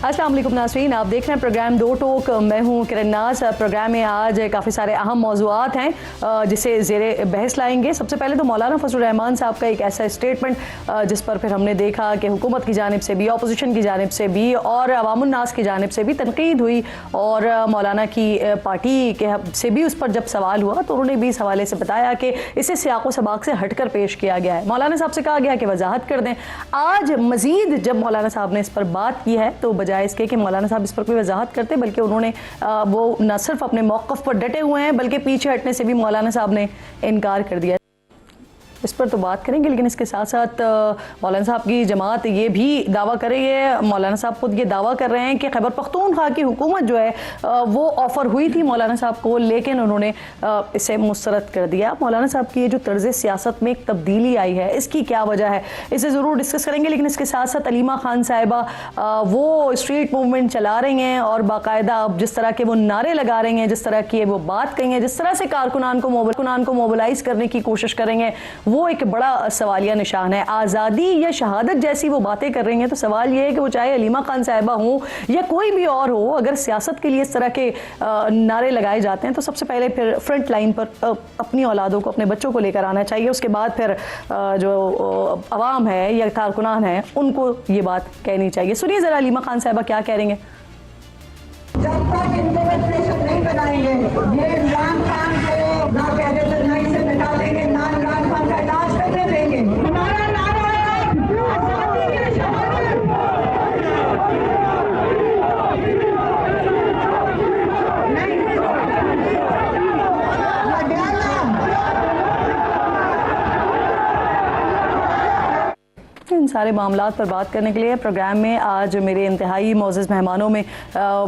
अस्सलाम वालेकुम नाज़रीन, आप देख रहे हैं प्रोग्राम दो टोक। मैं हूं किरण नाज। प्रोग्राम में आज काफ़ी सारे अहम मौज़ूआत हैं जिसे ज़ेरे बहस लाएंगे। सबसे पहले तो मौलाना फजलुर रहमान साहब का एक ऐसा स्टेटमेंट जिस पर फिर हमने देखा कि हुकूमत की जानिब से भी, अपोजिशन की जानिब से भी और अवामुन्नास की जानिब से भी तनकीद हुई और मौलाना की पार्टी के से भी उस पर जब सवाल हुआ तो उन्होंने भी इस हवाले से बताया कि इसे सियाक़ो सबाक़ से हट कर पेश किया गया है। मौलाना साहब से कहा गया कि वजाहत कर दें। आज मज़ीद जब मौलाना साहब ने इस पर बात की है तो बजाय इसके कि मौलाना साहब इस पर कोई वजाहत करते, बल्कि उन्होंने वो न सिर्फ अपने मौक़िफ़ पर डटे हुए हैं बल्कि पीछे हटने से भी मौलाना साहब ने इनकार कर दिया। इस पर तो बात करेंगे, लेकिन इसके साथ साथ मौलाना साहब की जमात ये भी दावा कर रही है, मौलाना साहब खुद ये दावा कर रहे हैं कि खैबर पख्तूनख्वा की हुकूमत जो है वो ऑफ़र हुई थी मौलाना साहब को, लेकिन उन्होंने इसे मुस्तरद कर दिया। मौलाना साहब की ये जो तर्ज़ सियासत में एक तब्दीली आई है, इसकी क्या वजह है, इसे ज़रूर डिस्कस करेंगे। लेकिन इसके साथ साथ अलीमा खान साहिबा वो स्ट्रीट मूवमेंट चला रही हैं और बाकायदा अब जिस तरह के वो नारे लगा रही हैं, जिस तरह की वो बात कही है, जिस तरह से कारकुनान को मोबिलाइज करने की कोशिश करेंगे, वो एक बड़ा सवालिया निशान है। आज़ादी या शहादत जैसी वो बातें कर रही हैं, तो सवाल ये है कि वो चाहे अलीमा खान साहिबा हो या कोई भी और हो, अगर सियासत के लिए इस तरह के नारे लगाए जाते हैं तो सबसे पहले फिर फ्रंट लाइन पर अपनी औलादों को, अपने बच्चों को लेकर आना चाहिए। उसके बाद फिर जो अवाम है या कारकुनान है उनको ये बात कहनी चाहिए। सुनिए ज़रा अलीमा खान साहिबा क्या कह रही हैं। जब तक इनको नहीं बनाएंगे, ये इमरान खान को ना कैडेटर नहीं से निकाल देंगे, ना इमरान खान का इलाज करने देंगे। हमारा नारा है आज़ादी की शहादत। इन सारे मामलात पर बात करने के लिए प्रोग्राम में आज मेरे इंतहाई मोअज़्ज़ज़ मेहमानों में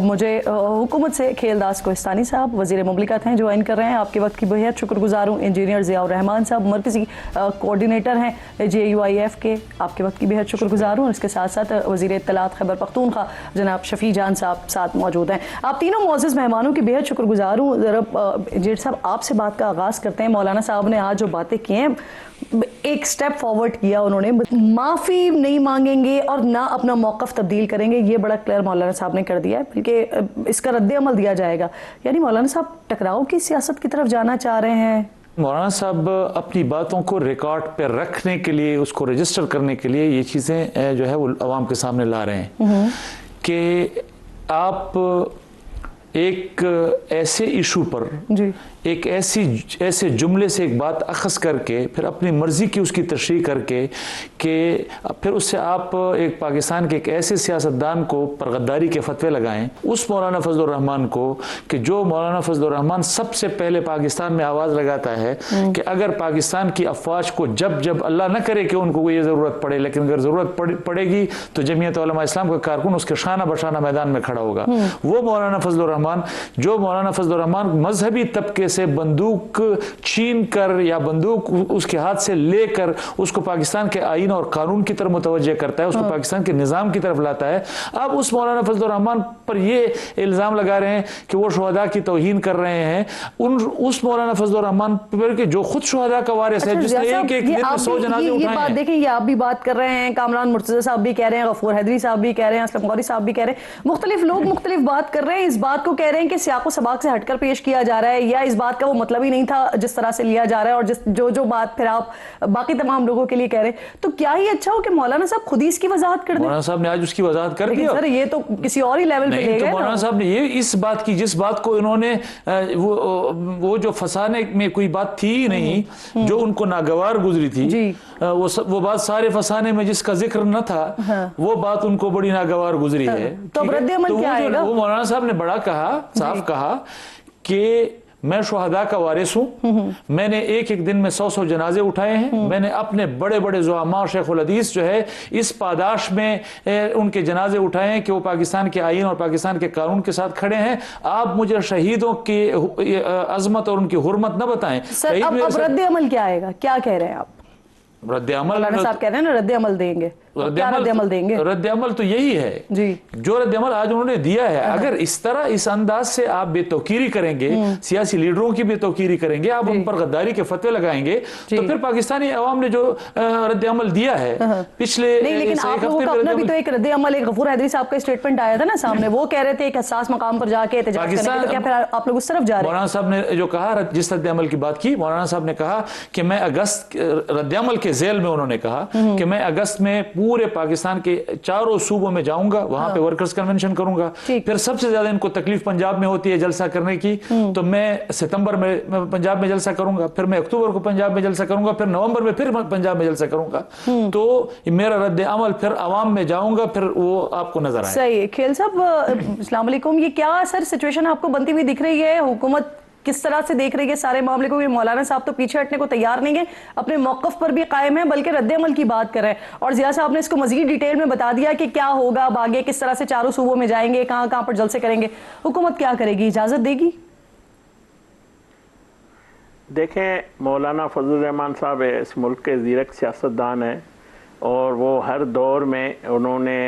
मुझे हुकूमत से खेलदास कोहिस्तानी साहब वज़ीर मुमलिकत हैं, ज्वाइन कर रहे हैं। आपके वक्त की बेहद शुक्रगुजार हूँ। इंजीनियर ज़ियाउर रहमान साहब मरकज़ी कोऑर्डिनेटर हैं JUIF के, आपके वक्त की बेहद शुक्रगुजार हूँ। इसके साथ साथ वज़ीर इत्तलात खैबर पख्तूनख्वा जनाब शफ़ी जान साहब साथ मौजूद हैं। आप तीनों मोअज़्ज़ज़ मेहमानों की बेहद शुक्रगुजार हूँ। ज़रा इंजीनियर साहब आपसे बात का आगाज़ करते हैं। मौलाना साहब ने आज जो बातें की हैं, एक स्टेप फॉरवर्ड किया उन्होंने, माफ़ी नहीं मांगेंगे और ना अपना मौक़िफ़ तब्दील करेंगे, ये बड़ा क्लियर मौलाना साहब ने कर दिया है, बल्कि इसका रद्द अमल दिया जाएगा। यानी मौलाना साहब टकराव की सियासत की तरफ जाना चाह रहे हैं। मौलाना साहब अपनी बातों को रिकॉर्ड पर रखने के लिए, उसको रजिस्टर करने के लिए ये चीज़ें जो है वो आवाम के सामने ला रहे हैं कि आप एक ऐसे इशू पर जी एक ऐसे जुमले से एक बात अखज़ करके फिर अपनी मर्ज़ी की उसकी तशरीह करके कि फिर उससे आप एक पाकिस्तान के एक ऐसे सियासतदान को पर गद्दारी के फतवे लगाएं, उस मौलाना फजलुर रहमान को, कि जो मौलाना फजलुर रहमान सबसे पहले पाकिस्तान में आवाज़ लगाता है कि अगर पाकिस्तान की अफवाज को जब जब अल्लाह न करे कि उनको ये ज़रूरत पड़े, लेकिन अगर ज़रूरत पड़ेगी तो जमीयत उलमा इस्लाम का कारकुन उसके शाना बशाना मैदान में खड़ा होगा। वो मौलाना फजलुर रहमान, जो मौलाना फजलुर रहमान मजहबी तबके से बंदूक छीन कर या बंदूक उसके हाथ से लेकर उसको पाकिस्तान के आईन और कानून की तरफ मुतवज्जे करता है, उसको पाकिस्तान के निज़ाम की तरफ लाता है। अब उस मौलाना फजलुर रहमान पर ये इल्ज़ाम लगा रहे हैं कि वो शुहदा की तौहीन कर रहे हैं। उस मौलाना फजलुर रहमान पर कि जो खुद शुहदा का वारिस है, जिसने एक दिन में 100 जनाजे उठाए हैं। देखें, ये आप भी बात कर रहे हैं, कामरान मुर्तज़ा साहब भी कह रहे हैं, गफूर हैदरी साहब भी कह रहे हैं, असलम गौरी साहब भी कह रहे हैं, मुख्तलिफ लोग मुख्तलिफ बात कर रहे हैं। इस बात को कह रहे हैं कि सियाक़ो सबाक़ से हटकर पेश किया जा रहा है, या इस बात का वो मतलब ही नहीं था जिस तरह से लिया जा रहा है, और जो बात फिर आप बाकी तमाम लोगों के लिए कह रहे हैं। तो क्या ही अच्छा हो कि मौलाना साहब खुद ही इसकी वजाहत कर दें। मौलाना साहब ने आज उसकी वजाहत कर दी। सर ये तो किसी और ही लेवल पे ले गए। मौलाना साहब ने ये इस बात की, जिस बात को इन्होंने वो जो फसाने में कोई बात थी ही नहीं, जो उनको नागवार गुजरी थी जी, वो बात सारे फसाने में जिसका जिक्र न था, वो बात उनको बड़ी नागवार गुजरी है। तो रद्द अमल क्या आएगा? वो मौलाना साहब ने बड़ा कहा, साफ कहा कि मैं शुहदा का वारिस हूँ, मैंने एक दिन में 100 जनाजे उठाए हैं, मैंने अपने बड़े बड़े ज़ुआमा और शेखुल हदीस जो है इस पादाश में उनके जनाजे उठाए हैं कि वो पाकिस्तान के आईन और पाकिस्तान के कानून के साथ खड़े हैं। आप मुझे शहीदों की अजमत और उनकी हुर्मत न बताएं। अब रद्द अमल क्या आएगा, क्या कह रहे हैं आप? रद्द अमल मौलाना साहब कह रहे हैं ना रद्द अमल देंगे, रद्द-ए-अमल देंगे? रद्द-ए-अमल तो यही है जी, जो रद्द-ए-अमल आज उन्होंने दिया है। अगर इस तरह इस अंदाज से आप बेतौकीरी करेंगे, सियासी लीडरों की बेतौकीरी करेंगे, आप उन पर गद्दारी के फतवे लगाएंगे, तो फिर पाकिस्तानी अवाम ने जो रद्द-ए-अमल दिया है पिछले नहीं, लेकिन आप लोगों का अपना भी तो एक रद्द-ए-अमल, एक गफूर हैदरी साहब का स्टेटमेंट आया था ना सामने, वो कह रहे थे एक हसास मकाम पर जाके एहतजाज करने के, तो क्या फिर आप लोग उस तरफ जा रहे हैं? मौलाना साहब ने जो कहा, जिस रद्द-ए-अमल की बात की, मौलाना साहब ने कहा कि मैं अगस्त, रद्द-ए-अमल के जेल में उन्होंने कहा कि मैं अगस्त में पूरे पाकिस्तान के चारों सूबों में जाऊंगा, वहां पे वर्कर्स कन्वेंशन करूंगा। फिर सबसे ज्यादा इनको तकलीफ पंजाब में होती है जलसा करने की, तो मैं सितंबर में पंजाब में जलसा करूंगा, फिर मैं अक्टूबर को पंजाब में जलसा करूंगा, फिर नवंबर में फिर पंजाब में जलसा करूंगा। तो मेरा रद्द-ए-अमल फिर अवाम में जाऊंगा, फिर वो आपको नजर आएगा। सही। खेल साहब, अस्सलाम वालेकुम। ये क्या सर सिचुएशन आपको बनती हुई दिख रही है? हुकूमत किस तरह से देख रही है सारे मामले को? ये मौलाना साहब तो पीछे हटने को तैयार नहीं है, अपने मौकफ पर भी कायम है, बल्कि रद्द-ए-अमल की बात कर रहे हैं। और जिया साहब ने इसको मजीद डिटेल में बता दिया कि क्या होगा अब आगे, किस तरह से चारों सूबों में जाएंगे, कहां कहां पर जलसे करेंगे। हुकूमत क्या करेगी, इजाजत देगी? देखें, मौलाना फजल रहमान साहब इस मुल्क के ज़ीरक सियासतदान हैं और वो हर दौर में उन्होंने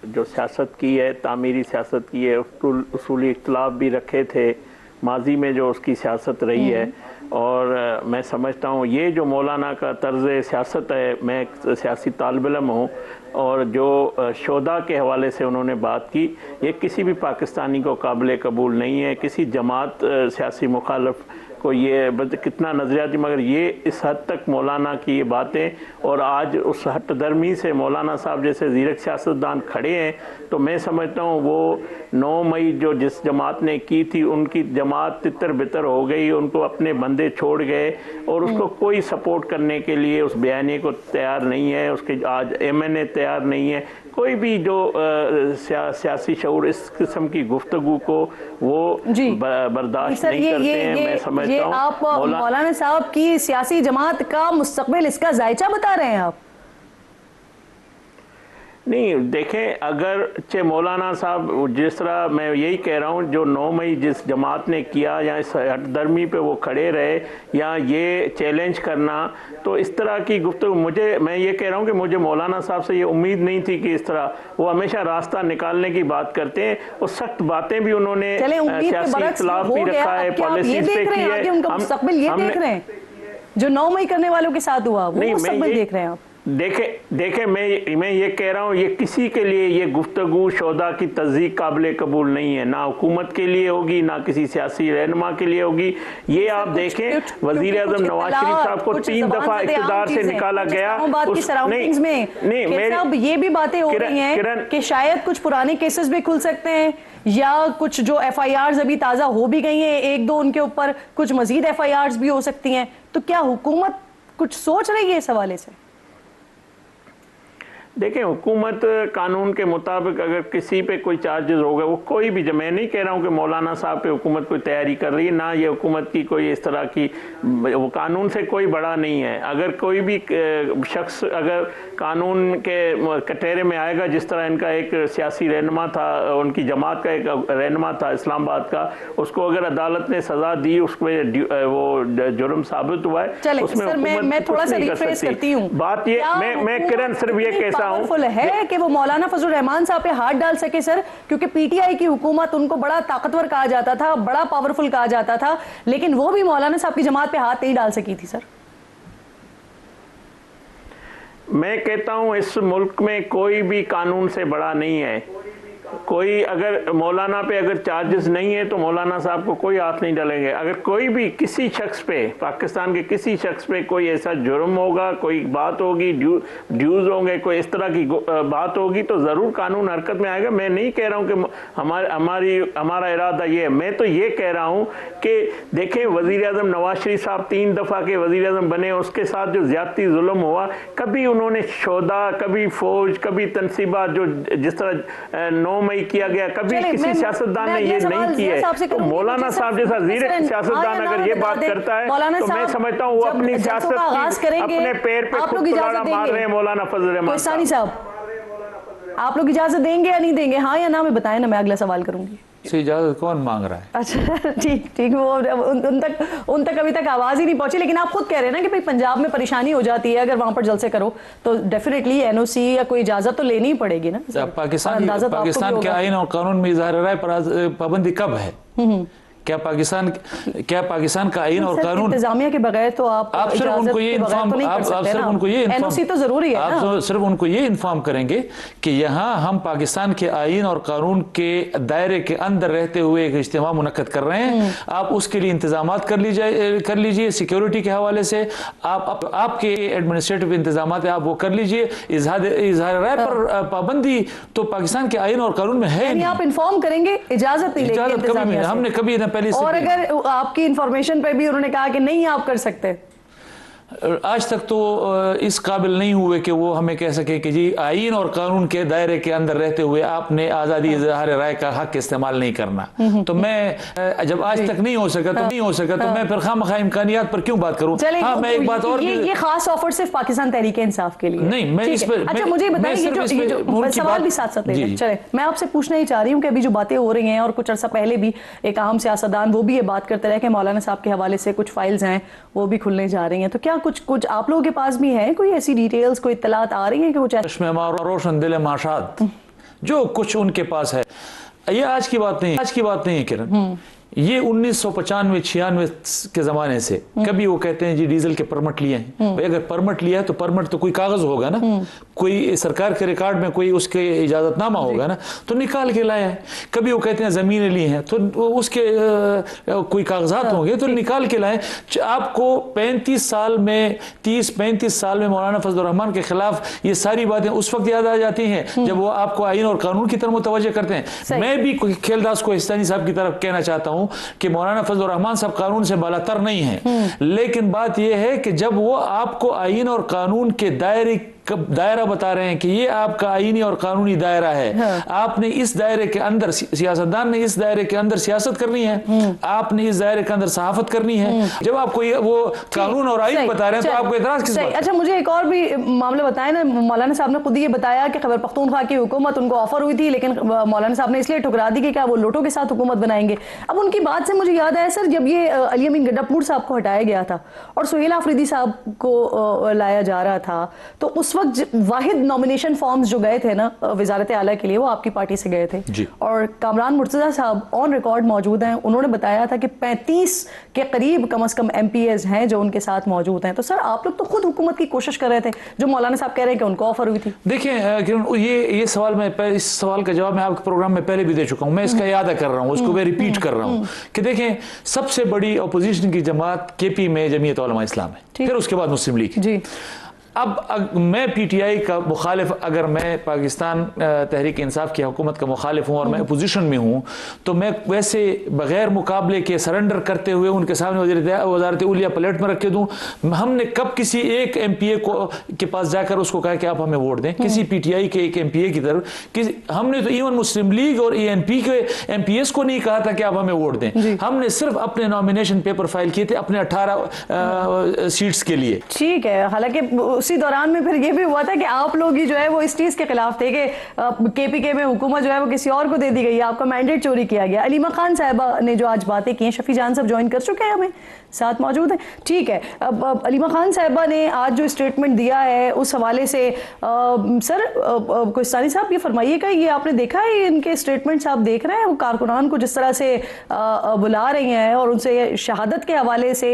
जो सियासत की है, तामीरी सियासत की है, उसूली इख्तलाफ भी रखे थे माजी में जो उसकी सियासत रही है। और मैं समझता हूँ ये जो मौलाना का तर्ज़ सियासत है, मैं एक सियासी तालिब इल्म हूँ, और जो शोदा के हवाले से उन्होंने बात की, ये किसी भी पाकिस्तानी को काबिल कबूल नहीं है। किसी जमात सियासी मुखालफ को ये कितना नज़रियाती, मगर ये इस हद तक मौलाना की ये बातें, और आज उस हट दरमी से मौलाना साहब जैसे ज़ीरक सियासतदान खड़े हैं, तो मैं समझता हूँ वो 9 मई जो जिस जमात ने की थी, उनकी जमात तितर बितर हो गई, उनको अपने बंदे छोड़ गए और उसको कोई सपोर्ट करने के लिए उस बयानी को तैयार नहीं है। उसके आज MNA तैयार नहीं है। कोई भी जो सियासी शऊर इस किस्म की गुफ्तगू को वो बर्दाश्त नहीं करते हैं। मैं समझता हूँ आप मौलाना साहब की सियासी जमात का मुस्तकबिल, इसका जायचा बता रहे हैं आप? नहीं, देखें, अगर मौलाना साहब जिस तरह, मैं यही कह रहा हूँ, जो 9 मई जिस जमात ने किया या इस हटदर्मी पे वो खड़े रहे या ये चैलेंज करना, तो इस तरह की गुफ्तगू मैं ये कह रहा हूँ कि मुझे मौलाना साहब से ये उम्मीद नहीं थी कि इस तरह वो हमेशा रास्ता निकालने की बात करते हैं और सख्त बातें भी उन्होंने सियासी इख्तिलाफ भी रखा है, पॉलिसीज पे की है। उनका मुस्तकबिल ये देख रहे हैं जो 9 मई करने वालों के साथ हुआ, वो मुस्तकबिल देख रहे हैं आप? देखे मैं ये कह रहा हूँ, ये किसी के लिए ये गुफ्तगू शोदा की तस्दीक काबिल कबूल नहीं है, ना हुकूमत के लिए होगी, ना किसी सियासी रहनुमा के लिए होगी। ये आप देखें, वज़ीर आज़म नवाज शरीफ साहब को 3 दफ़ा इक़्तिदार से निकाला गया। नहीं, ये भी बातें हो रही हैं कि शायद कुछ पुराने केसेस भी खुल सकते हैं, या कुछ जो FIRs अभी ताज़ा हो भी गई हैं 1-2 उनके ऊपर, कुछ मजीद FIRs भी हो सकती हैं। तो क्या हुकूमत कुछ सोच रही है इस हवाले से? देखें, हुकूमत कानून के मुताबिक अगर किसी पे कोई चार्जेस हो गए, वो कोई भी, मैं नहीं कह रहा हूँ कि मौलाना साहब पे हुकूमत कोई तैयारी कर रही है, ना ये हुकूमत की कोई इस तरह की, वो कानून से कोई बड़ा नहीं है। अगर कोई भी शख्स अगर कानून के कटहरे में आएगा, जिस तरह इनका एक सियासी रहनुमा था, उनकी जमात का एक रहनुमा था इस्लामाबाद का, उसको अगर अदालत ने सज़ा दी, उसमें वो जुर्म साबित हुआ है, उसमें मैं थोड़ा सा रिफ्रेश करती हूँ बात। ये मैं किरण सिर्फ ये कहता पावरफुल है कि वो मौलाना फजल रहमान साहब पे हाथ डाल सके सर, क्योंकि PTI की हुकूमत उनको बड़ा ताकतवर कहा जाता था, बड़ा पावरफुल कहा जाता था, लेकिन वो भी मौलाना साहब की जमात पे हाथ नहीं डाल सकी थी सर। मैं कहता हूं इस मुल्क में कोई भी कानून से बड़ा नहीं है। कोई अगर मौलाना पे अगर चार्जेस नहीं है तो मौलाना साहब को कोई हाथ नहीं डालेंगे। अगर कोई भी किसी शख्स पे, पाकिस्तान के किसी शख्स पे कोई ऐसा जुर्म होगा, कोई बात होगी, ड्यूज होंगे, कोई इस तरह की बात होगी, तो ज़रूर कानून हरकत में आएगा। मैं नहीं कह रहा हूँ कि हमारा इरादा ये है। मैं तो ये कह रहा हूँ कि देखें, वज़ीर आज़म नवाज शरीफ साहब 3 दफ़ा के वज़ीर आज़म बने, उसके साथ जो ज़्यादती जुल्म हुआ, कभी उन्होंने शोदा, कभी फौज, कभी तनसीबात, जो जिस तरह 9 मई किया गया, कभी किसी सियासतदान ने ये नहीं किया है। तो मौलाना साहब जैसा ज़ीरक सियासतदान अगर ये बात करता है, तो मैं समझता हूँ वो अपनी सियासत की अपने पैर पे खुद कुल्हाड़ा मार रहे हैं। मौलाना फजल रहमान साहब, आप लोग इजाजत देंगे या नहीं देंगे? हाँ या ना में बताएं ना, मैं अगला सवाल करूंगी। से इजाजत कौन मांग रहा है? अच्छा ठीक ठीक, वो उन तक अभी तक आवाज ही नहीं पहुंची। लेकिन आप खुद कह रहे हैं ना कि भाई पंजाब में परेशानी हो जाती है अगर वहां पर जलसे करो, तो डेफिनेटली एनओसी या कोई इजाजत तो लेनी ही पड़ेगी ना। पाकिस्तान के आईन और कानून में इजहार राय पर पाबंदी कब है? क्या पाकिस्तान का आईन और कानून इंतजामिया के बगैर तो आप सिर्फ उनको ये इन्फॉर्म एनओसी तो जरूरी है ना। आप सिर्फ उनको ये इन्फॉर्म करेंगे कि यहाँ हम पाकिस्तान के आईन और कानून के दायरे के अंदर रहते हुए एक इज्तिमा मुनक्कद कर रहे हैं, आप उसके लिए इंतजाम कर लीजिए सिक्योरिटी के हवाले से, आपके एडमिनिस्ट्रेटिव इंतजाम आप वो कर लीजिए। इजहार राय पर पाबंदी तो पाकिस्तान के आईन और कानून में है। आप इन्फॉर्म करेंगे, इजाजत नहीं लेंगे, हमने कभी और अगर आपकी इंफॉर्मेशन पे भी उन्होंने कहा कि नहीं आप कर सकते, आज तक तो इस काबिल नहीं हुए कि वो हमें कह सके कि जी आईन और कानून के दायरे के अंदर रहते हुए आपने आज़ादी इज़हार राय का हक इस्तेमाल नहीं करना। तो मैं जब आज तक नहीं हो सका तो मैं फिर खामखा इम्कानियात पर क्यों बात करूं? हाँ, मैं एक बात और ये खास ऑफर सिर्फ पाकिस्तान तहरीक इंसाफ के लिए नहीं, मैं इस पर अच्छा मुझे बताइए, ये जो सवाल भी साथ साथ ले चले, मैं आपसे पूछना ही चाह रही हूँ कि अभी जो बातें हो रही हैं और कुछ अर्सा पहले भी एक अहम सियासतदान वो भी ये बात करते रहे कि मौलाना साहब के हवाले से कुछ फाइल्स हैं वो भी खुलने जा रही हैं, तो क्या कुछ आप लोगों के पास भी है कोई ऐसी डिटेल्स, कोई इत्तलात आ रही है कि कुछ रोशन दिल माशात जो कुछ उनके पास है? ये आज की बात नहीं है किरण, ये 1995-96 के ज़माने से कभी वो कहते हैं जी डीजल के परमिट लिए हैं। भाई अगर परमिट लिया है तो परमिट तो कोई कागज़ होगा ना, कोई सरकार के रिकॉर्ड में कोई उसके इजाज़तनामा होगा ना, तो निकाल के लाया है। कभी वो कहते हैं ज़मीनें ली हैं तो उसके कोई कागजात होंगे तो निकाल के लाए। आपको 35 साल में 30-35 साल में मौलाना फजल रहमान के खिलाफ ये सारी बातें उस वक्त याद आ जाती हैं जब वो आपको आईन और कानून की तरफ मुतवज्जे करते हैं। मैं भी खेलदास कोहिस्तानी साहब की तरफ कहना चाहता हूं कि मौलाना फजल रहमान साहब कानून से बालातर नहीं है, लेकिन बात यह है कि जब वो आपको आईन और कानून के दायरा बता रहे हैं कि ये आपका आईनी और कानूनी दायरा है, आपने इस दायरे के अंदर सियासतदान ने इस दायरे के अंदर सियासत करनी है, आपने इस दायरे के अंदर सहाफत करनी है। जब आपको वो कानून और आईन बता रहे हैं तो आपको इतराज किस बात? अच्छा मुझे एक और भी मामला बताया ना, मौलाना साहब ने खुद ये बताया कि खैबर पख्तूनख्वा की हुकूमत उनको ऑफर हुई थी, लेकिन मौलाना साहब ने इसलिए ठुकरा दी कि क्या वो लोटों के साथ हुकूमत बनाएंगे। अब उनकी बात से मुझे याद आया सर, जब ये अली अमीन गड्ढापुर साहब को हटाया गया था और सुहेल आफरीदी साहब को लाया जा रहा था, तो उस वक्त वाहिद नॉमिनेशन फॉर्म्स जो गए थे ना वजारत आला के लिए वो आपकी पार्टी से गए थे और कामरान मुर्तजा साहब ऑन रिकॉर्ड मौजूद हैं, उन्होंने बताया था कि 35 के करीब कम से कम MPs हैं जो उनके साथ मौजूद हैं। तो सर आप लोग तो खुद हुकूमत की कोशिश कर रहे थे, जो मौलाना साहब कह रहे हैं कि उनको ऑफर हुई थी। देखिए किरण, ये सवाल मैं इस सवाल का जवाब मैं आपके प्रोग्राम में पहले भी दे चुका हूं, मैं इसका याद कर रहा हूं, उसको मैं रिपीट कर रहा हूं कि देखें सबसे बड़ी अपोजिशन की जमात KP में जमीयत उलमा इस्लाम है, फिर उसके बाद मुस्लिम लीग जी। अब मैं PTI का मुखालिफ, अगर मैं पाकिस्तान तहरीक इंसाफ की हुकूमत का मुखालिफ हूँ और मैं अपोजिशन में हूँ, तो मैं वैसे बगैर मुकाबले के सरेंडर करते हुए उनके सामने वजारत उलिया प्लेट में रख के दूँ? हमने कब किसी एक MPA के पास जाकर उसको कहा कि आप हमें वोट दें? किसी PTI के एक MPA की तरफ हमने तो इवन मुस्लिम लीग और ENP के MPS को नहीं कहा था कि आप हमें वोट दें। हमने सिर्फ अपने नॉमिनेशन पेपर फाइल किए थे अपने 18 सीट्स के लिए। ठीक है, हालांकि उसी दौरान में फिर ये भी हुआ था कि आप लोग ही जो है वो इस चीज के खिलाफ थे कि KPK में हुकूमत जो है वो किसी और को दे दी गई है, आपका मैंडेट चोरी किया गया। अलीमा खान साहिबा ने जो आज बातें की हैं, शफी जान साहब ज्वाइन कर चुके हैं, हमें साथ मौजूद हैं। ठीक है, अब अलीमा खान साहिबा ने आज जो स्टेटमेंट दिया है उस हवाले से सर कोहिस्तानी साहब ये फरमाइएगा, ये आपने देखा है इनके स्टेटमेंट्स आप देख रहे हैं, वो कारकुनान को जिस तरह से बुला रही हैं और उनसे शहादत के हवाले से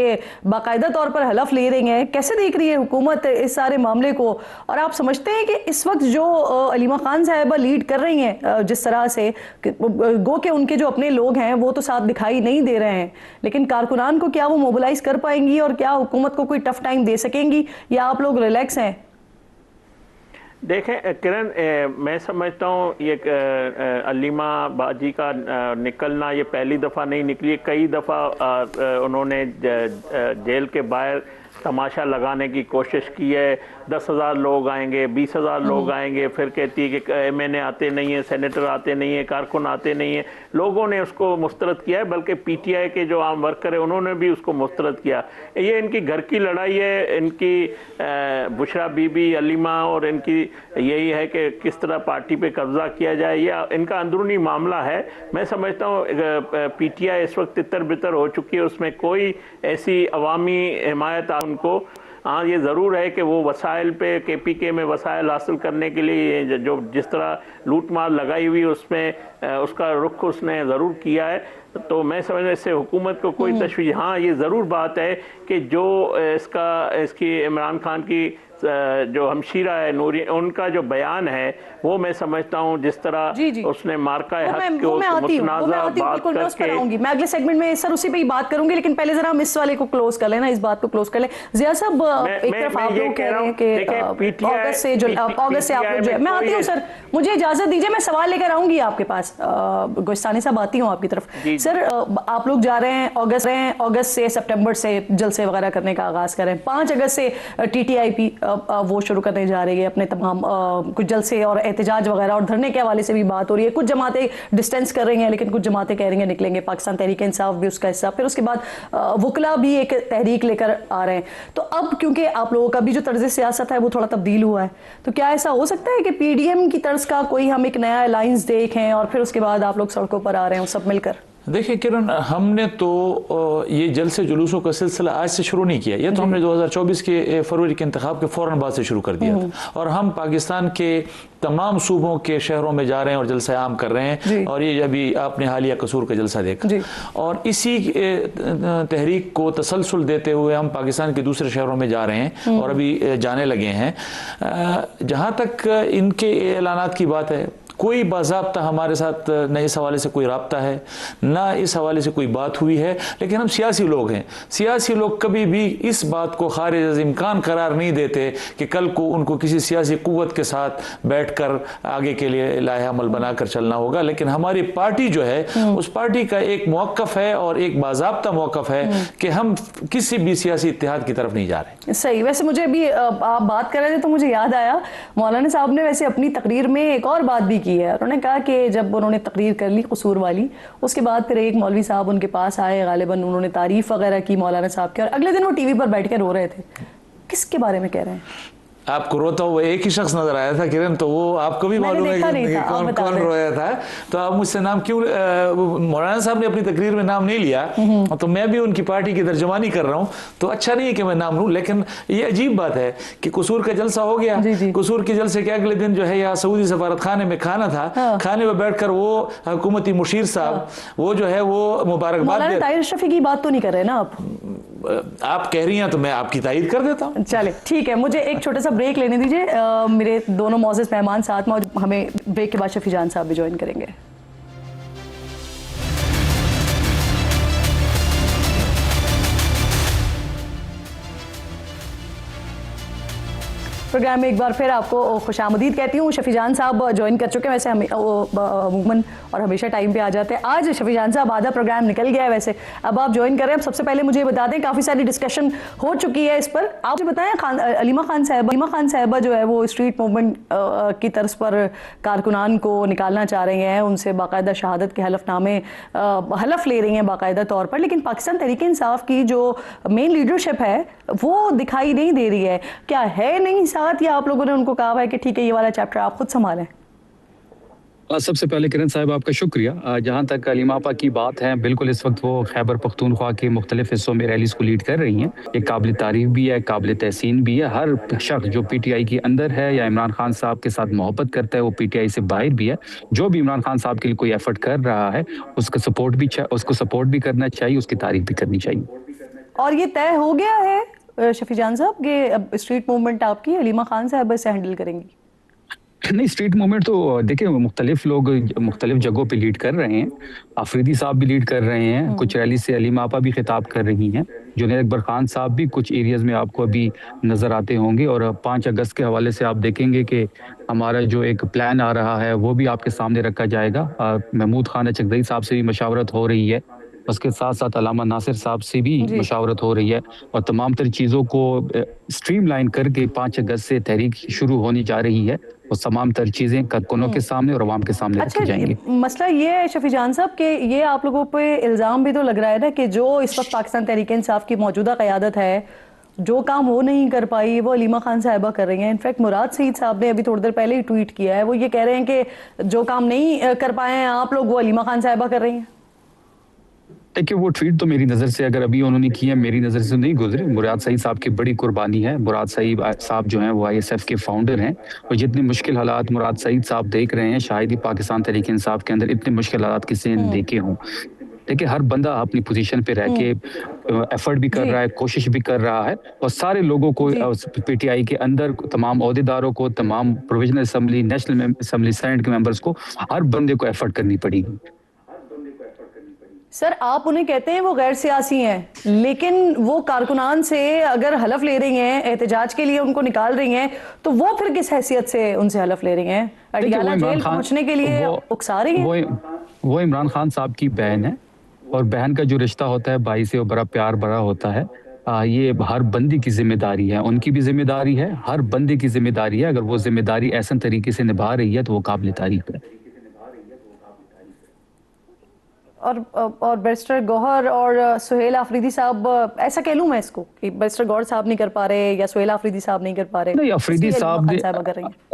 बाकायदा तौर पर हलफ ले रही हैं, कैसे देख रही है हुकूमत इस सारे मामले को? और आप समझते हैं कि इस वक्त जो अलीमा खान साहिबा लीड कर रही हैं जिस तरह से, गो के उनके जो अपने लोग हैं वो तो साथ दिखाई नहीं दे रहे हैं, लेकिन कारकुनान को क्या वो मोबिलाइज कर पाएंगी और क्या हुकूमत को कोई टफ टाइम दे सकेंगी, या आप लोग रिलैक्स हैं? देखें किरण, मैं समझता हूँ ये अलीमा बाजी का निकलना ये पहली दफ़ा नहीं निकली, कई दफ़ा उन्होंने जेल के बाहर तमाशा लगाने की कोशिश की है। 10,000 लोग आएंगे, 20,000 लोग आएंगे, फिर कहती है कि MNA आते नहीं है, सेनेटर आते नहीं है, कारकुन आते नहीं है। लोगों ने उसको मुस्तरद किया है, बल्कि PTI के जो आम वर्कर है उन्होंने भी उसको मुस्तरद किया। ये इनकी घर की लड़ाई है, इनकी बुशरा बीबी, अलीमा, और इनकी यही है कि किस तरह पार्टी पे कब्जा किया जाए। ये इनका अंदरूनी मामला है। मैं समझता हूँ PTI इस वक्त तितर बितर हो चुकी है, उसमें कोई ऐसी अवामी हिमायत उनको। हाँ, ये ज़रूर है कि वो वसाइल पे KPK में वसाइल हासिल करने के लिए जो जिस तरह लूट मार लगाई हुई उसमें उसका रुख उसने ज़रूर किया है। तो मैं समझ इससे हुकूमत को कोई तशवीश। हाँ, ये ज़रूर बात है कि जो इसकी इमरान खान की जो हमशीरा है नूरी, उनका जो बयान है वो मैं समझता हूँ जिस तरह उसने मार्का हक के मुतनाज़ा बात करके। मैं अगले सेगमेंट में सर उसी पे ही बात करूंगी, लेकिन पहले जरा हम इस वाले को क्लोज कर लेना, इस बात को क्लोज कर ले। जिया साहब, एक तरफ आप लोग कह रहे हैं कि अगस्त से आप लोग जो है, मैं आती हूँ सर, मुझे इजाजत दीजिए, मैं सवाल लेकर आऊंगी आपके पास। गोस्तानी साहब आती हूँ आपकी तरफ। सर, आप लोग जा रहे हैं अगस्त से सितंबर से जलसे वगैरह करने का आगाज करें। 5 अगस्त से TTIP वो शुरू करने जा रही है अपने तमाम कुछ जलसे और एहतजाज वगैरह और धरने के हवाले से भी बात हो रही है। कुछ जमातें डिस्टेंस कर रही हैं, लेकिन कुछ जमातें कह रही हैं निकलेंगे। पाकिस्तान तहरीक इंसाफ भी उसका हिस्सा, फिर उसके बाद वकला भी एक तहरीक लेकर आ रहे हैं। तो अब क्योंकि आप लोगों का भी जो तर्ज सियासत है वो थोड़ा तब्दील हुआ है, तो क्या ऐसा हो सकता है कि PDM की तर्ज का कोई हम एक नया अलायंस देखें और फिर उसके बाद आप लोग सड़कों पर आ रहे हैं सब मिलकर? देखिए किरण, हमने तो ये जलसे जुलूसों का सिलसिला आज से शुरू नहीं किया। ये तो हमने 2024 के फरवरी के इंतखाब के फ़ौरन बाद से शुरू कर दिया था, और हम पाकिस्तान के तमाम सूबों के शहरों में जा रहे हैं और जलसा आम कर रहे हैं। और ये अभी आपने हालिया कसूर का जलसा देखा, और इसी तहरीक को तसलसल देते हुए हम पाकिस्तान के दूसरे शहरों में जा रहे हैं और अभी जाने लगे हैं। जहाँ तक इनके ऐलानात की बात है, कोई बाज़ाब्ता हमारे साथ न इस हवाले से कोई राब्ता है, ना इस हवाले से कोई बात हुई है। लेकिन हम सियासी लोग हैं, सियासी लोग कभी भी इस बात को खारिज इम्कान करार नहीं देते कि कल को उनको किसी सियासी कुव्वत के साथ बैठकर आगे के लिए लाहे अमल बनाकर चलना होगा। लेकिन हमारी पार्टी जो है, उस पार्टी का एक मौक़िफ़ है और एक बाज़ाब्ता मौक़िफ़ है कि हम किसी भी सियासी इत्तेहाद की तरफ नहीं जा रहे। सही। वैसे मुझे अभी आप बात कर रहे थे तो मुझे याद आया, मौलाना साहब ने वैसे अपनी तकरीर में एक और बात भी की है। उन्होंने कहा कि जब उन्होंने तकरीर कर ली कसूर वाली, उसके बाद फिर एक मौलवी साहब उनके पास आए, गालिबन उन्होंने तारीफ वगैरह की मौलाना साहब की, और अगले दिन वो टीवी पर बैठ कर रो रहे थे। किसके बारे में कह रहे हैं? आपको रोता हुआ एक ही शख्स नजर आया था किरण, तो वो आपको भी मालूम है कि कौन रोया था। तो आप मुझसे नाम क्यों, मौलाना साहब ने अपनी तकरीर में नाम नहीं लिया, तो मैं भी उनकी पार्टी की तर्जुमानी कर रहा हूँ, तो अच्छा नहीं है कि मैं नाम लूँ। लेकिन ये अजीब बात है कि कसूर का जलसा हो गया, कसूर के जलसे के अगले दिन जो है यहाँ सऊदी सफारत खाने में खाना था, खाने में बैठकर वो हुकूमती मुशीर साहब वो जो है वो मुबारकबाद। ताहिर अशरफी की बात तो नहीं कर रहे ना आप कह रही हैं तो मैं आपकी तारीफ कर देता हूँ। चले ठीक है, मुझे एक छोटा सा ब्रेक लेने दीजिए। मेरे दोनों मौजूद मेहमान साथ में, हमें ब्रेक के बाद शफी जान साहब भी ज्वाइन करेंगे। प्रोग्राम में एक बार फिर आपको खुशामदीद कहती हूँ। शफी जान साहब ज्वाइन कर चुके हैं, वैसे हम अमूमन और हमेशा टाइम पे आ जाते हैं। आज शफी जान साहब आधा प्रोग्राम निकल गया है, वैसे अब आप ज्वाइन कर रहे हैं। अब सबसे पहले मुझे ये बता दें, काफ़ी सारी डिस्कशन हो चुकी है इस पर। आप मुझे बताएं, अलीमा खान साहिबा जो है वो स्ट्रीट मूवमेंट की तर्ज पर कारकुनान को निकालना चाह रही हैं, उनसे बाकायदा शहादत के हलफनामे हलफ ले रही हैं बाकायदा तौर पर, लेकिन पाकिस्तान तहरीक इंसाफ की जो मेन लीडरशिप है वो दिखाई नहीं दे रही है। क्या है नहीं साथ, या आप लोगों ने उनको कहा है कि ठीक है ये वाला चैप्टर आप खुद संभालें? सबसे पहले किरण साहब आपका शुक्रिया। जहाँ तक अलीमा आपा की बात है, बिल्कुल इस वक्त वो खैबर पख्तूनख्वा के मुख्तलिफ हिस्सों में रैलीज को लीड कर रही हैं। एक काबिल तारीफ भी है, काबिल तहसीन भी है। हर शख्स जो PTI के अंदर है या इमरान खान साहब के साथ मोहब्बत करता है, वो PTI से बाहर भी है, जो भी इमरान खान साहब के लिए कोई एफर्ट कर रहा है उसको सपोर्ट भी करना चाहिए, उसकी तारीफ भी करनी चाहिए। और ये तय हो गया है शफी जान साहब कि अब स्ट्रीट मूवमेंट आपकी अलीमा खान साहब से हैंडल करेंगी? नहीं, स्ट्रीट मूवमेंट तो देखिए मुख्तलिफ लोग मुख्तलिफ जगहों पे लीड कर रहे हैं। आफरीदी साहब भी लीड कर रहे हैं, कुछ रैली से अलीमा आपा भी खिताब कर रही हैं। जुनैद अकबर खान साहब भी कुछ एरियाज में आपको अभी नज़र आते होंगे। और 5 अगस्त के हवाले से आप देखेंगे कि हमारा जो एक प्लान आ रहा है वो भी आपके सामने रखा जाएगा। महमूद खान चकदई साहब से भी मशावरत हो रही है उसके साथ साथ अल्लामा नासिर साहब से भी मशावरत हो रही है और तमाम तर चीज़ों को स्ट्रीमलाइन करके 5 अगस्त से तहरीक शुरू होनी जा रही है। वो तमाम तर चीज़ें कारकुनों के सामने और अवाम के सामने रखी जाएंगी। मसला ये है शफी जान साहब कि ये आप लोगों पे इल्ज़ाम भी तो लग रहा है ना कि जो इस वक्त पाकिस्तान तहरीक इंसाफ की मौजूदा क़यादत है, जो काम वो नहीं कर पाई वो अलीमा खान साहिबा कर रही हैं। इनफैक्ट मुराद सईद साहब ने अभी थोड़ी देर पहले ही ट्वीट किया है, वो ये कह रहे हैं कि जो काम नहीं कर पाए हैं आप लोग वो अलीमा खान साहिबा कर रही हैं। देखिए वो ट्वीट तो मेरी नज़र से अगर अभी उन्होंने किया मेरी नज़र से नहीं गुजरे। मुराद सईद साहब की बड़ी कुर्बानी है। मुराद सईद साहब जो हैं वो ISF के फाउंडर हैं और जितने मुश्किल हालात मुराद सईद साहब देख रहे हैं शायद ही पाकिस्तान तहरीक इंसाफ के अंदर इतने मुश्किल हालात किसी ने देखे हों। देखिए हर बंदा अपनी पोजीशन पे रह के एफर्ट भी कर रहा है, कोशिश भी कर रहा है और सारे लोगों को PTI के अंदर तमाम ओहदेदारों को, तमाम provisional assembly, national assembly, senate के मेंबर्स को हर बंदे को एफर्ट करनी पड़ेगी। सर आप उन्हें कहते हैं वो गैर सियासी हैं, लेकिन वो कारकुनान से अगर हलफ ले रही हैं, एहतजाज के लिए उनको निकाल रही हैं, तो वो फिर किस हैसियत से उनसे हलफ ले रही हैं? अडियाला जेल पहुंचने के लिए उकसा रही हैं? वो इमरान खान साहब की बहन है और बहन का जो रिश्ता होता है भाई से वो बड़ा प्यार बड़ा होता है। ये हर बंदी की जिम्मेदारी है, उनकी भी जिम्मेदारी है, हर बंदे की जिम्मेदारी है। अगर वो जिम्मेदारी ऐसे तरीके से निभा रही है तो वो काबिल तारीफ है। और बैरिस्टर गौहर और सुहेल आफरीदी साहब, ऐसा कह लूं मैं इसको कि बैरिस्टर गौहर साहब नहीं कर पा रहे या सुहेल आफरीदी साहब नहीं कर पा रहे? नहीं, आफरीदी साहब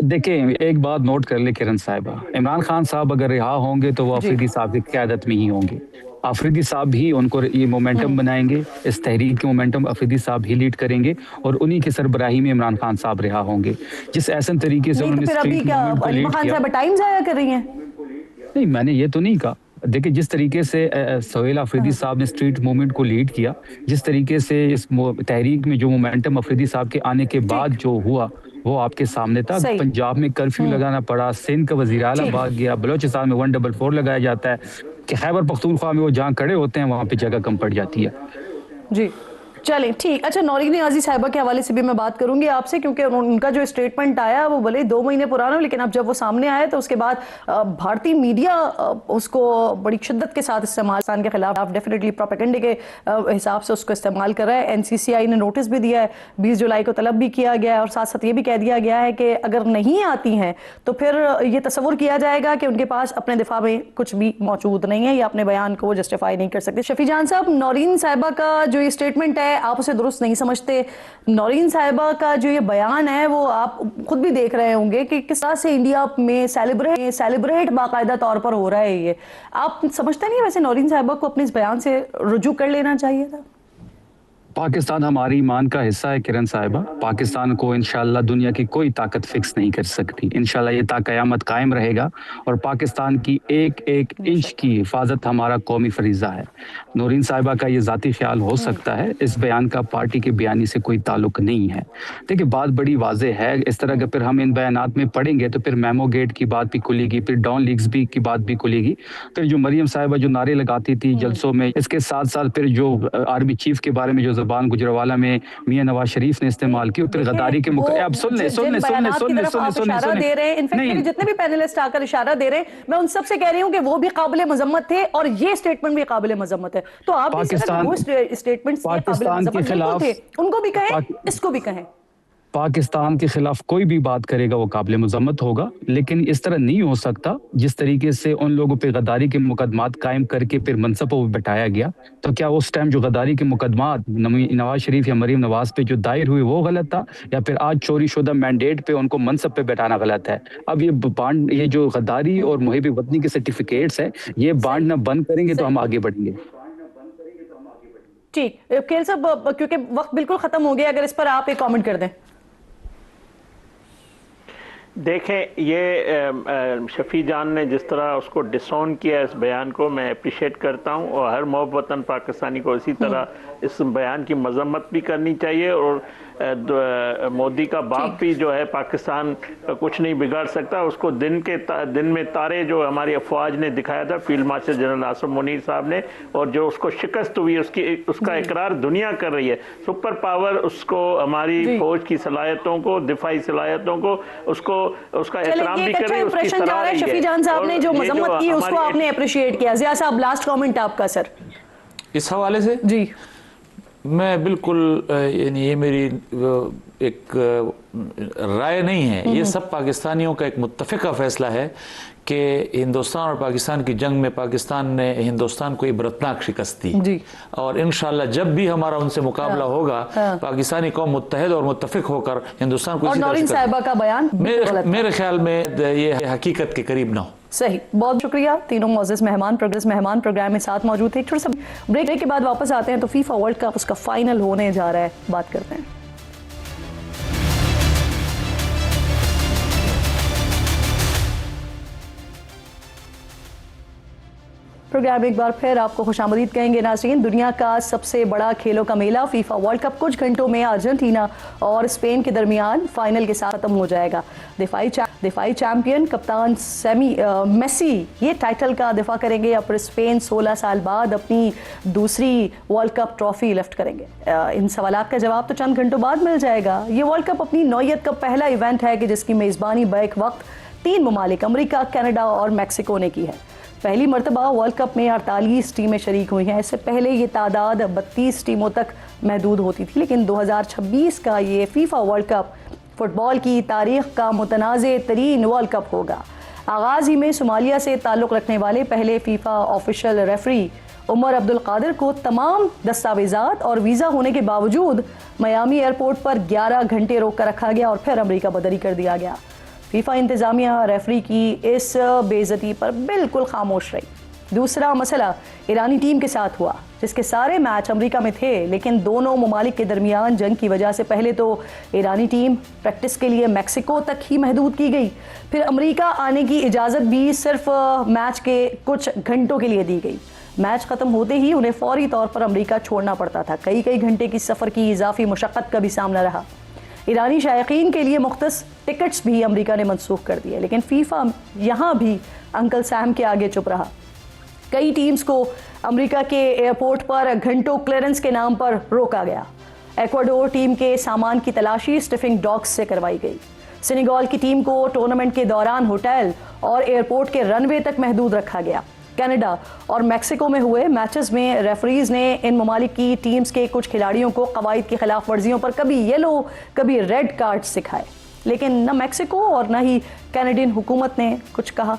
देखें एक बात नोट कर ले किरण साहिबा, इमरान खान साहब अगर रिहा होंगे तो वो आफरीदी साहब की क़यादत में ही होंगे। आफरीदी साहब भी उनको ये मोमेंटम बनाएंगे, इस तहरीक के मोमेंटम आफरीदी साहब ही लीड करेंगे और उन्हीं की सरबराही में इमरान खान साहब रिहा होंगे। जिस ऐसे तरीके से उन्होंने टाइम जाया कर रही हैं? नहीं, मैंने ये तो नहीं कहा। देखिए जिस तरीके से सुहेल आफरीदी साहब ने स्ट्रीट मूवमेंट को लीड किया, जिस तरीके से इस तहरीक में जो मोमेंटम आफरीदी साहब के आने के बाद जो हुआ वो आपके सामने था। पंजाब में कर्फ्यू लगाना पड़ा, सिंध का वजीर आला भाग गया, बलोचिस्तान में 144 लगाया जाता है कि खैबर पख्तूनख्वा में वो जहाँ खड़े होते हैं वहाँ पे जगह कम पड़ जाती है। जी चलें ठीक। अच्छा नौरीन नियाज़ी साहिबा के हवाले से भी मैं बात करूंगी आपसे, क्योंकि उनका जो स्टेटमेंट आया वो भले 2 महीने पुराना हो, लेकिन अब जब वो सामने आया तो उसके बाद भारतीय मीडिया उसको बड़ी शिद्दत के साथ इस्तेमाल के खिलाफ डेफिनेटली प्रोपेगेंडे के हिसाब से उसको इस्तेमाल कर रहा है। NCCI ने नोटिस भी दिया है, 20 जुलाई को तलब भी किया गया है और साथ साथ ये भी कह दिया गया है कि अगर नहीं आती हैं तो फिर ये तस्वुर किया जाएगा कि उनके पास अपने दिफा में कुछ भी मौजूद नहीं है या अपने बयान को वो जस्टिफाई नहीं कर सकते। शफी जान साहब, नौरीन साहिबा का जो ये स्टेटमेंट है आप उसे दुरुस्त नहीं समझते? नौरीन साहिबा का जो ये बयान है वो आप खुद भी देख रहे होंगे कि किस तरह से इंडिया में सेलिब्रेट बाकायदा तौर पर हो रहा है। ये आप समझते नहीं वैसे नौरीन साहिबा को अपने इस बयान से रुजू कर लेना चाहिए था? पाकिस्तान हमारी ईमान का हिस्सा है किरण साहिबा। पाकिस्तान को इंशाल्लाह दुनिया की कोई ताकत फिक्स नहीं कर सकती। इंशाल्लाह ये क़यामत कायम रहेगा और पाकिस्तान की एक एक इंच की हिफाजत हमारा कौमी फरीज़ा है। नौरीन साहिबा का ये ज़ाती ख्याल हो सकता है, इस बयान का पार्टी के बयानी से कोई ताल्लुक नहीं है। देखिए बात बड़ी वाज़ेह है, इस तरह के फिर हम इन बयानात में पढ़ेंगे तो फिर मेमो गेट की बात भी खुलेगी, फिर डॉन लीग्स भी की बात भी खुलेगी, फिर जो मरियम साहिबा जो नारे लगाती थी जलसों में, इसके साथ साथ फिर जो आर्मी चीफ के बारे में जो ज़बान गुजरावाला में मियां नवाज शरीफ ने इस्तेमाल की, फिर गद्दारी के अब सुन ले जितने भी पैनलिस्ट आकर इशारा दे रहे हैं मैं उन सबसे कह रही हूं कि वो भी काबिल मजम्मत थे और ये स्टेटमेंट भी काबिल मजम्मत है। तो आप स्टेटमेंट्स के खिलाफ उनको भी कहें, इसको भी कहें। पाकिस्तान के खिलाफ कोई भी बात करेगा वो काबिल मुज़म्मत होगा, लेकिन इस तरह नहीं हो सकता जिस तरीके से उन लोगों पे गद्दारी के मुकदमात कायम करके फिर मनसबों पर बैठाया गया। तो क्या उस टाइम जो गद्दारी के मुकदमात नवाज शरीफ या मरीम नवाज पे जो दायर हुए वो गलत था, या फिर आज चोरी शुदा मैंडेट पे उनको मनसब पे बैठाना गलत है? अब ये जो गद्दारी और मुहिब वतनी के सर्टिफिकेट्स है ये बांटना बंद करेंगे तो हम आगे बढ़ेंगे। ठीक खेल साहब, क्योंकि वक्त बिल्कुल खत्म हो गया, अगर इस पर आप एक कमेंट कर दें। देखें ये शफी जान ने जिस तरह उसको डिसऑन किया इस बयान को मैं अप्रिशिएट करता हूं और हर मोहब्बतन पाकिस्तानी को इसी तरह इस बयान की मजम्मत भी करनी चाहिए। और मोदी का बाप भी जो है पाकिस्तान कुछ नहीं बिगाड़ सकता, उसको दिन में तारे जो हमारी अफवाज ने दिखाया था field marshal general Asim Munir साहब ने, और जो उसको शिकस्त हुई उसका इकरार दुनिया कर रही है। सुपर पावर उसको हमारी फौज की सलाहियतों को, दिफाई सलाहियतों को उसका एहतराम भी कर रही है, उसकी सराह रही है। शफी जान साहब ने जो मजम्मत की उसको आपने अप्रिशिएट किया। ज़िया साहब लास्ट कमेंट आपका। सर इस हवाले से जी, मैं बिल्कुल यानी ये मेरी एक राय नहीं है, ये सब पाकिस्तानियों का एक मुत्तफ़िका फ़ैसला है कि हिंदुस्तान और पाकिस्तान की जंग में पाकिस्तान ने हिंदुस्तान को इबरतनाक शिकस्त दी जी। और इंशाल्लाह जब भी हमारा उनसे मुकाबला होगा, पाकिस्तानी कौम मुत्तहिद और मुत्तफ़िक होकर हिंदुस्तान को और इसी तरह नौरीन से साहिबा का बयान मेरे ख्याल में ये हकीकत के करीब ना हो। सही, बहुत शुक्रिया। तीनों मोअज़्ज़ज़ मेहमान प्रोग्राम में साथ मौजूद थे। छोटा सा ब्रेक के बाद वापस आते हैं तो फीफा वर्ल्ड कप उसका फाइनल होने जा रहा है, बात करते हैं। प्रोग्राम एक बार फिर आपको खुशामदीद कहेंगे नाज़रीन। दुनिया का सबसे बड़ा खेलों का मेला फीफा वर्ल्ड कप कुछ घंटों में अर्जेंटीना और स्पेन के दरमियान फाइनल के साथ खत्म हो जाएगा। दिफाई चैंपियन कप्तान मेसी ये टाइटल का दिफा करेंगे या फिर स्पेन 16 साल बाद अपनी दूसरी वर्ल्ड कप ट्रॉफी लिफ्ट करेंगे? इन सवालात का जवाब तो चंद घंटों बाद मिल जाएगा। ये वर्ल्ड कप अपनी नौयत का पहला इवेंट है कि जिसकी मेज़बानी बैक वक्त 3 ममालिक अमरीका, कनाडा और मैक्सिको ने की है। पहली मरतबा वर्ल्ड कप में 48 टीमें शरीक हुई हैं। इससे पहले ये तादाद 32 टीमों तक महदूद होती थी, लेकिन 2026 का ये फीफा वर्ल्ड कप फुटबॉल की तारीख का मुतनाज़े तरीन वर्ल्ड कप होगा। आगाज़ ही में सोमालिया से ताल्लुक़ रखने वाले पहले FIFA official referee Umar Abdul Qadir को तमाम दस्तावेज़ात और वीज़ा होने के बावजूद मियामी एयरपोर्ट पर 11 घंटे रोक कर रखा गया और फिर अमरीका बदरी कर दिया गया। फीफा इंतज़ामिया रेफरी की इस बेइज्जती पर बिल्कुल खामोश रही। दूसरा मसला ईरानी टीम के साथ हुआ, जिसके सारे मैच अमेरिका में थे, लेकिन दोनों ममालिक के दरमियान जंग की वजह से पहले तो ईरानी टीम प्रैक्टिस के लिए मैक्सिको तक ही महदूद की गई, फिर अमेरिका आने की इजाज़त भी सिर्फ मैच के कुछ घंटों के लिए दी गई। मैच ख़त्म होते ही उन्हें फौरी तौर पर अमेरिका छोड़ना पड़ता था। कई घंटे की सफ़र की इजाफी मुशक्क़त का भी सामना रहा। ईरानी शायकीन के लिए मुख्तस टिकट्स भी अमेरिका ने मनसूख कर दिए, लेकिन फीफा यहाँ भी अंकल सैम के आगे चुप रहा। कई टीम्स को अमेरिका के एयरपोर्ट पर घंटों क्लियरेंस के नाम पर रोका गया। एक्वाडोर टीम के सामान की तलाशी स्टिफिंग डॉग्स से करवाई गई। सेनेगल की टीम को टूर्नामेंट के दौरान होटल और एयरपोर्ट के रनवे तक महदूद रखा गया। कनाडा और मैक्सिको में हुए मैचेस में रेफरीज ने इन ममालिक की टीम्स के कुछ खिलाड़ियों को कवायद की खिलाफ वर्जियों पर कभी येलो कभी रेड कार्ड सिखाए, लेकिन न मैक्सिको और न ही कैनेडियन हुकूमत ने कुछ कहा।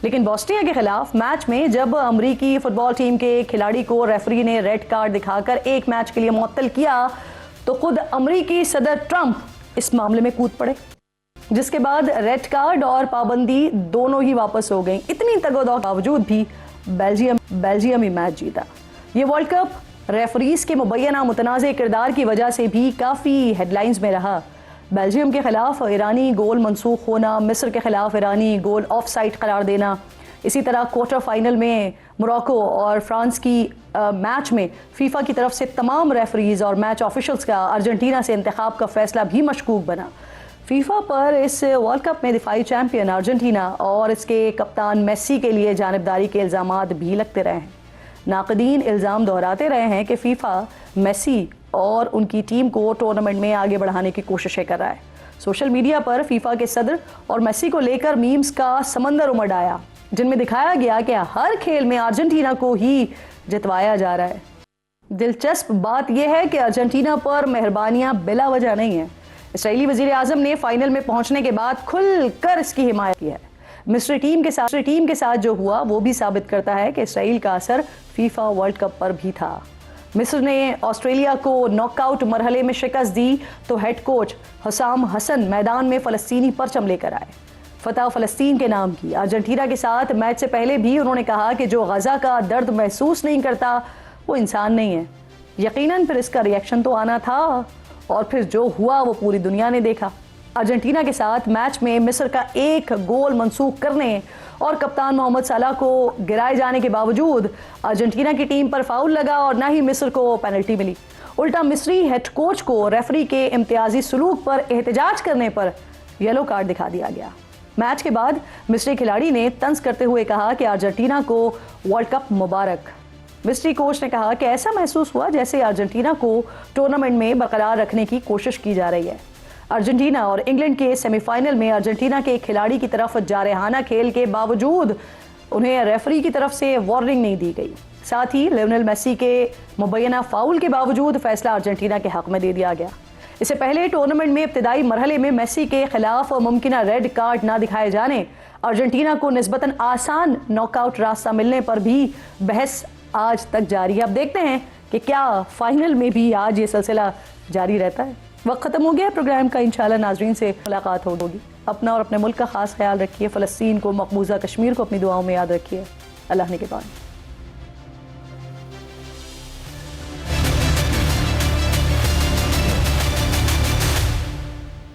लेकिन बोस्निया के खिलाफ मैच में जब अमरीकी फुटबॉल टीम के खिलाड़ी को रेफरी ने रेड कार्ड दिखाकर एक मैच के लिए मुअत्तल किया तो खुद अमरीकी सदर ट्रंप इस मामले में कूद पड़े, जिसके बाद रेड कार्ड और पाबंदी दोनों ही वापस हो गई। इतनी तगोदौड़ के बावजूद भी बेल्जियम ही मैच जीता। ये वर्ल्ड कप रेफरीज के मुबैना मुतनाज़े किरदार की वजह से भी काफ़ी हेडलाइंस में रहा। बेल्जियम के खिलाफ ईरानी गोल मनसूख होना, मिस्र के खिलाफ ईरानी गोल ऑफ साइड करार देना, इसी तरह क्वार्टर फाइनल में मोरक्को और फ्रांस की मैच में फीफा की तरफ से तमाम रेफरीज और मैच ऑफिशल्स का अर्जेंटीना से इंतखाब का फैसला भी मशकूक बना। फीफा पर इस वर्ल्ड कप में दिफाई चैंपियन अर्जेंटीना और इसके कप्तान मेसी के लिए जानिबदारी के इल्ज़ामात भी लगते रहे हैं। नाक़दीन इल्ज़ाम दोहराते रहे हैं कि फीफा मेसी और उनकी टीम को टूर्नामेंट में आगे बढ़ाने की कोशिशें कर रहा है। सोशल मीडिया पर फीफा के सदर और मेसी को लेकर मीम्स का समंदर उमड़ आया, जिनमें दिखाया गया कि हर खेल में अर्जेंटीना को ही जितवाया जा रहा है। दिलचस्प बात यह है कि अर्जेंटीना पर मेहरबानियां बिला वजह नहीं है। इसराइली वज़ीर आज़म ने फाइनल में पहुंचने के बाद खुलकर इसकी हिमायत की है। मिस्र टीम के साथ जो हुआ वो भी साबित करता है कि इसराइल का असर फीफा वर्ल्ड कप पर भी था। मिस्र ने ऑस्ट्रेलिया को नॉकआउट मरहले में शिकस्त दी तो हेड कोच हुसाम हसन मैदान में फ़लस्तीनी परचम लेकर आए, फतह फ़लस्तीन के नाम की। अर्जेंटीना के साथ मैच से पहले भी उन्होंने कहा कि जो गज़ा का दर्द महसूस नहीं करता वो इंसान नहीं है। यकीनन फिर इसका रिएक्शन तो आना था और फिर जो हुआ वो पूरी दुनिया ने देखा। अर्जेंटीना के साथ मैच में मिस्र का एक गोल मनसूख करने और कप्तान मोहम्मद सलाह को गिराए जाने के बावजूद अर्जेंटीना की टीम पर फाउल लगा और न ही मिस्र को पेनल्टी मिली। उल्टा मिस्री हेड कोच को रेफरी के इम्तियाजी सलूक पर एहतजाज करने पर येलो कार्ड दिखा दिया गया। मैच के बाद मिस्री खिलाड़ी ने तंज करते हुए कहा कि अर्जेंटीना को वर्ल्ड कप मुबारक। मिस्री कोच ने कहा कि ऐसा महसूस हुआ जैसे अर्जेंटीना को टूर्नामेंट में बरकरार रखने की कोशिश की जा रही है। अर्जेंटीना और इंग्लैंड के सेमीफाइनल में अर्जेंटीना के खिलाड़ी की तरफ जारहाना खेल के बावजूद उन्हें रेफरी की तरफ से वार्निंग नहीं दी गई। साथ ही लियोनेल मेसी के मुबैना फाउल के बावजूद फैसला अर्जेंटीना के हक में दे दिया गया। इससे पहले टूर्नामेंट में इब्तिदाई मरहले में मेसी के खिलाफ मुमकिन रेड कार्ड ना दिखाए जाने, अर्जेंटीना को निस्बतन आसान नॉकआउट रास्ता मिलने पर भी बहस आज तक जारी है। अब देखते हैं कि क्या फाइनल में भी आज ये सिलसिला जारी रहता है। वक्त खत्म हो गया प्रोग्राम का, इंशाल्लाह नाजरीन से मुलाकात होगी। अपना और अपने मुल्क का खास ख्याल रखिए। फ़लस्तीन को, मकबूजा कश्मीर को अपनी दुआओं में याद रखिए। अल्लाह ने के बाद।